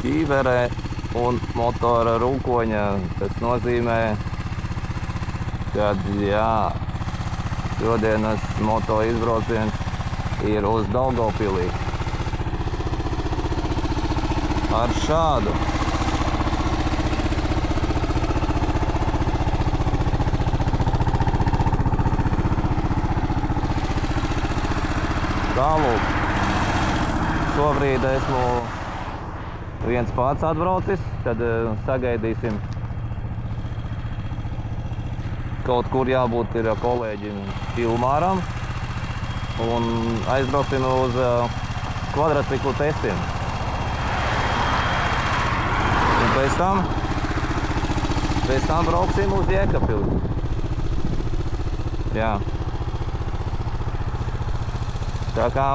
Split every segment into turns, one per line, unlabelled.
ķīverē un motora rūkoņa. Tas nozīmē, ka jā, šodienas moto izbrauciens ir uz Daugavpilī. Ar šādu. Tālūk. Šobrīd esmu viens pats atbraucis, tad sagaidīsim. Kaut kur jābūt ir kolēģim Ilmāram un aizbrauksim uz kvadrciklu testiem. Un pēc tam brauksim uz Jēkabpili. Jā. Tā kā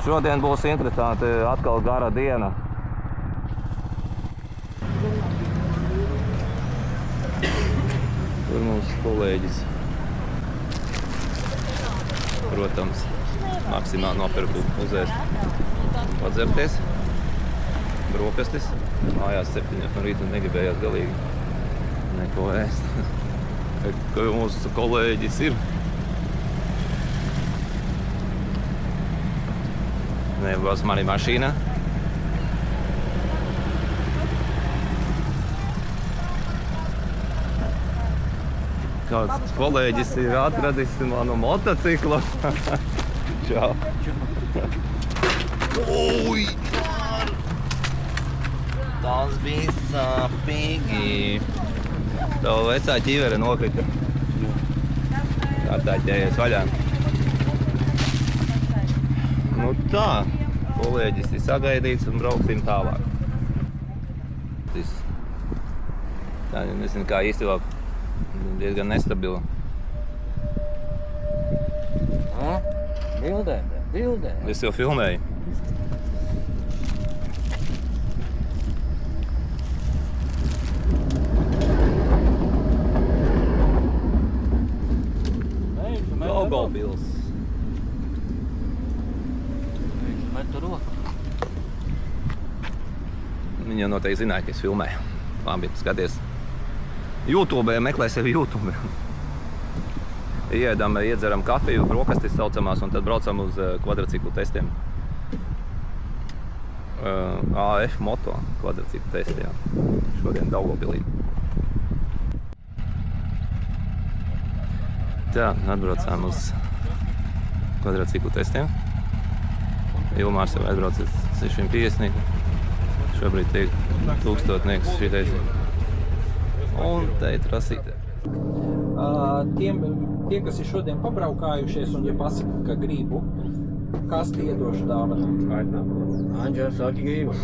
šodien būs interesanti, atkal gara diena. Tur mums kolēģis. Protams, maksimāli nopirku uzēst, padzerties, brokastis. Mājās 7 no rīta negribējās galīgi neko ēst. Ka mūsu kolēģis ir. Nebūs mani mašīna. Kāds kolēģis ir atradis manu motociklu. Čau. Uj! Tas bija sāpīgi. Tavu vecā ķīvere nokrita. Kā tā ķējies vaļā. Nu tā, kolēģis ir sagaidīts un brauksim tālāk. Tā, nezinu, kā īsti vēl diezgan nestabila.
Bildē.
Es jau filmēju. Daugavpils. Viņa noteikti zināja, ka es filmēju. Labi, skaties. YouTube, meklē sevi YouTube. Ieedam, iedzeram kafiju, brokastis saucamās, un tad braucam uz kvadrciklu testiem. AF moto kvadrciklu testi, jā. Šodien Daugavpilī. Tā, atbraucām uz kvadrciklu testiem. Ilmārs jau aizbraucis 650. Šobrīd tiek 1000 šitais. Un te ir trasīte.
Tie, kas ir šodien pabraukājušies un ja pasaka, ka gribu, kasti iedošu dāvanu.
Anģēl, saki gribu.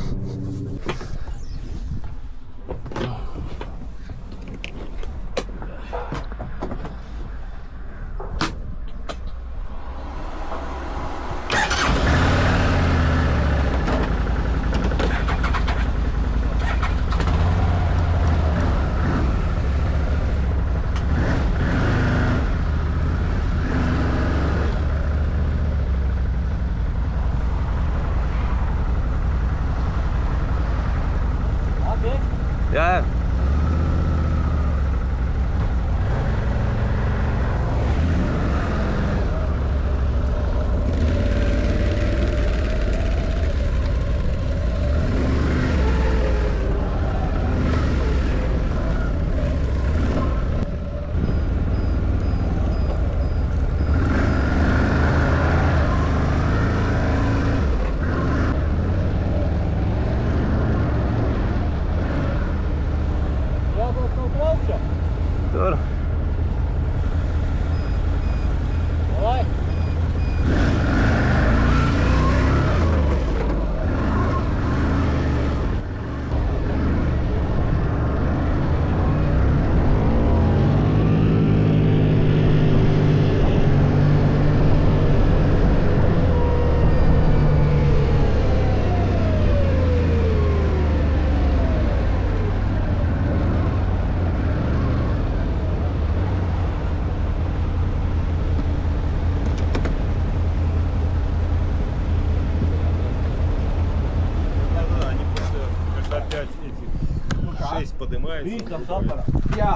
Jā,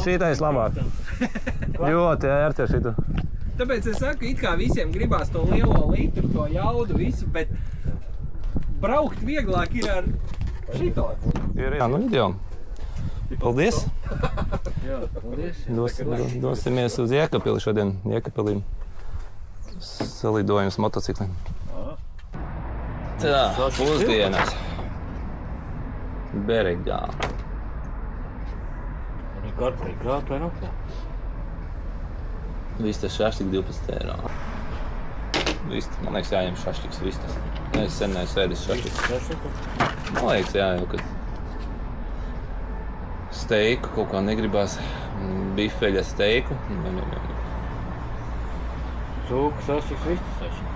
Šītais labāk. Ļoti ērti ar šitu.
tāpēc es saku, it kā visiem gribās to lielo litru, to jaudu, visu, bet braukt vieglāk ir ar šito.
Jā, nu jau. Paldies.
Jā, paldies.
Dosimies uz Jēkabili šodien. Jēkabili salidojums motocikliem. Tā, pusdienas. Beregā.
Arī kartē krāt vai nu?
Vistas šaštik 12 eiro. Vistas, man liekas, jāņem šaštiks vistas. Es sen neesmu ēdis šaštiku. Man liekas, jā, jau, kad steiku kaut kā negribās. Bifeļa steiku.
Cūku sašiks, vistas sašiks.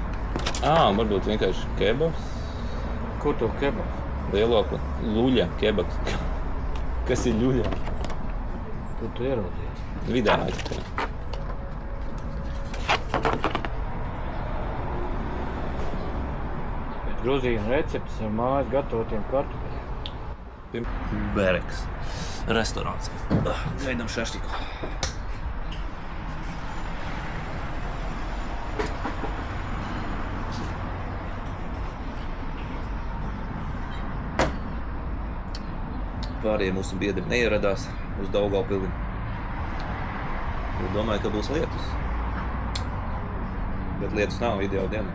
Varbūt vienkārši kebabs.
Kur tu kebabs?
Lielāku. Luļa kebabs. Kas ir ļuļa?
Kur tu ieraudzīji?
Vidēnāk.
Pēc Grūzīna receptes ar mājas gatavotiem kartupeļiem.
Bereks. Restorāns. Gaidām šaštiku. Pārējie mūsu biedri neieradās uz Daugavpili. Domāju, ka būs lietus. Bet lietus nav ideāla diena.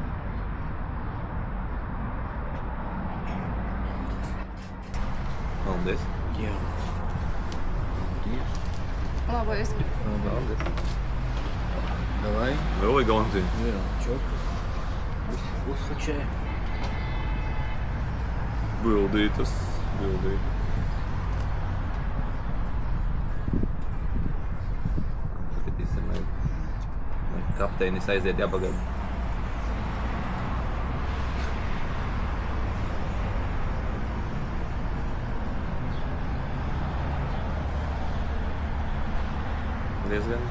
Paldies.
Jā.
Labais.
Paldies.
Davai.
Vēl ir gonziņ.
Jā, čok. Uzhačē.
Bildītas. Kapteinis aiziet jāpagaida. Diezgan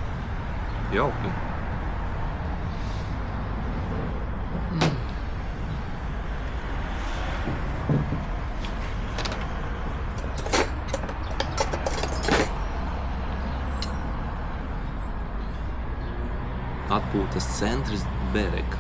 jauki. Atpūtas centrs Bereka.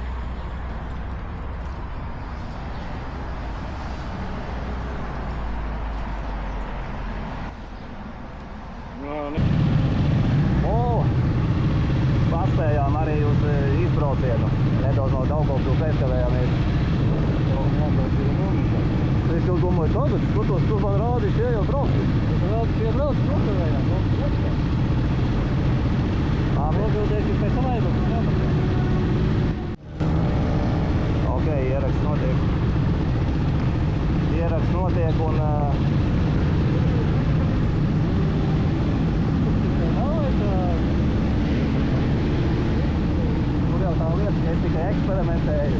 Paspējām arī uz izbraucienu. Nedaudz no Daugavpils aizkavējāmies. Es jau domāju, tagad, skatos, tu man rādi, šie jau brauc. Šie brauc, nokavējām. Nobildēsim pēc tam aizbrauc. Ok, ieraksts notiek un tur jau tā lieta, ka es tikai eksperimentēju.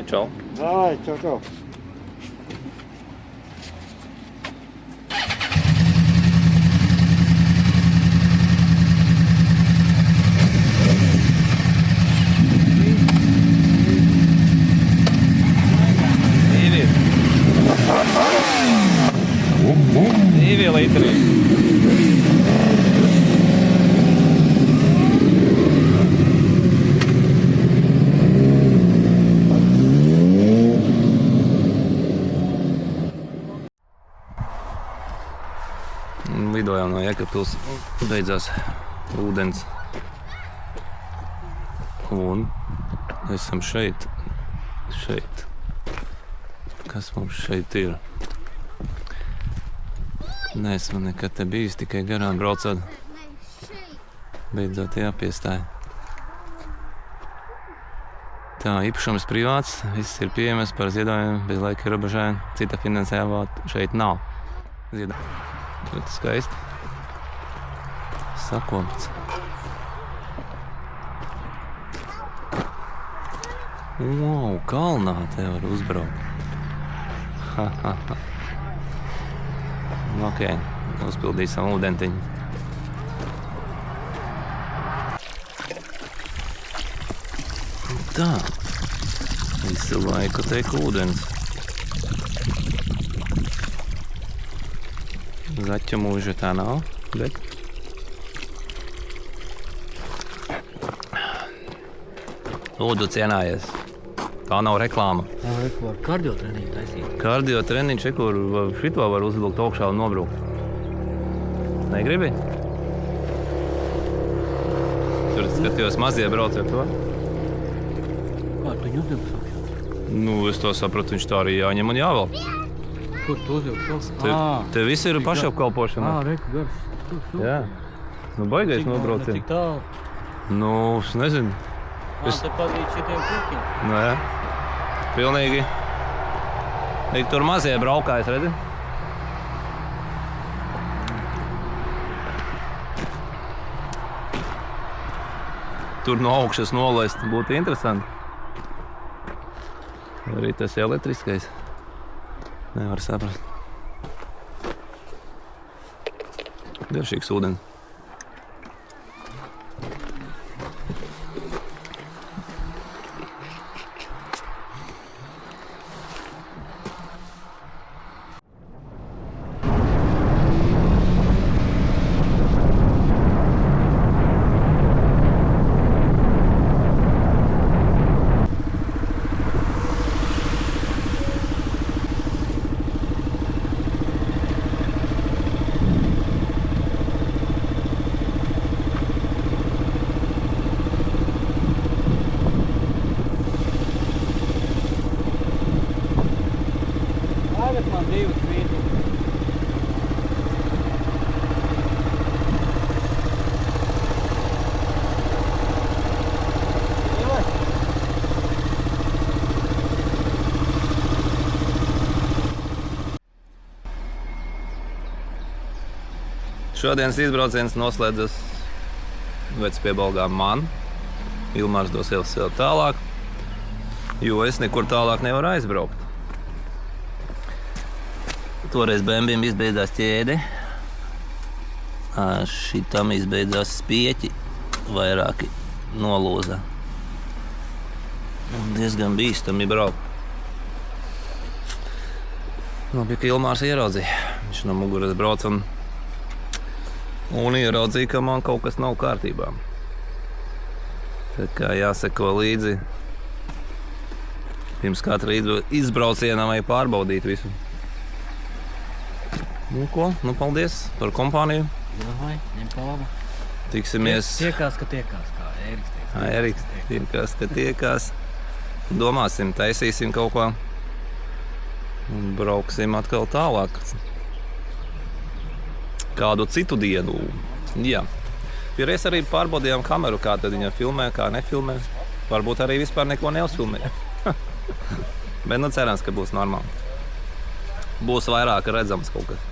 čau.
Ai, čau.
Divi litri. Lidojām no Jēkabpils, beidzās ūdens. Un esam šeit. Kas mums šeit ir? Neesmu nekad te bijis, tikai garām braucot. Beidzot jāpiestāja. Tā, īpašums privāts, viss ir pieejams par ziedojumiem, bez laika ierobežojumiem. Cita finansējuma šeit nav. Ļoti skaisti. Sakopts. Wow, kalnā te var uzbraukt. Ok, uzpildīsim ūdentiņu. Tā, visu laiku teik ūdens. Zaķu mūža tā nav, bet... Lūdzu, cienājies. Tā nav reklāma.
Nav reklāma. Kardiotreniņu taisīt.
Kardiotreniņš, kur šito var uzvilkt augšā un nobrukt. Negribi? Tur skatījos mazie brauc ar to.
Kā tu jūtams augšā?
Nu, es to sapratu, viņš tā arī jāņem un jāvelk.
Kur tu uzvilkt?
Te viss ir pašapkalpošana.
Reku garš.
Jā. Nu, baigais nobrauciens.
Cik tālu?
Nu, es nezinu.
Te pazīt šitiem kurkiem.
Nu, jā. Pilnīgi. Tur mazie braukājas, redzi? Tur no augšas nolaist būtu interesanti. Arī tas elektriskais. Nevar saprast. Garšīgs ūdens.
Tagad man 2 vietas.
Šodienas izbrauciens noslēdzas Vecpiebalgā man. Ilmārs dosies vēl tālāk, jo es nekur tālāk nevaru aizbraukt. Toreiz Bembim izbeidzās ķēde, šitam izbeidzās spieķi, vairāki nolūza. Diezgan bīstami braukt. Labi, ka Ilmārs ieraudzīja. Viņš no muguras brauc un ieraudzīja, ka man kaut kas nav kārtībā. Tā kā jāseko līdzi. Pirms katra izbrauciena vai pārbaudīt visu. Nu ko, nu paldies par kompāniju.
Davai, ņem pa labu.
Tiksimies.
Tiekās, ka tiekās, kā Eriks teica.
Eriks, tiekās, ka tiekās. Domāsim, taisīsim kaut ko. Un brauksim atkal tālāk. Kādu citu dienu. Jā. Pierreiz arī pārbaudījām kameru, kā tad viņa filmē, kā nefilmē. Varbūt arī vispār neko neuzfilmē. Bet nu cerams, ka būs normāli. Būs vairāk redzams kaut kas.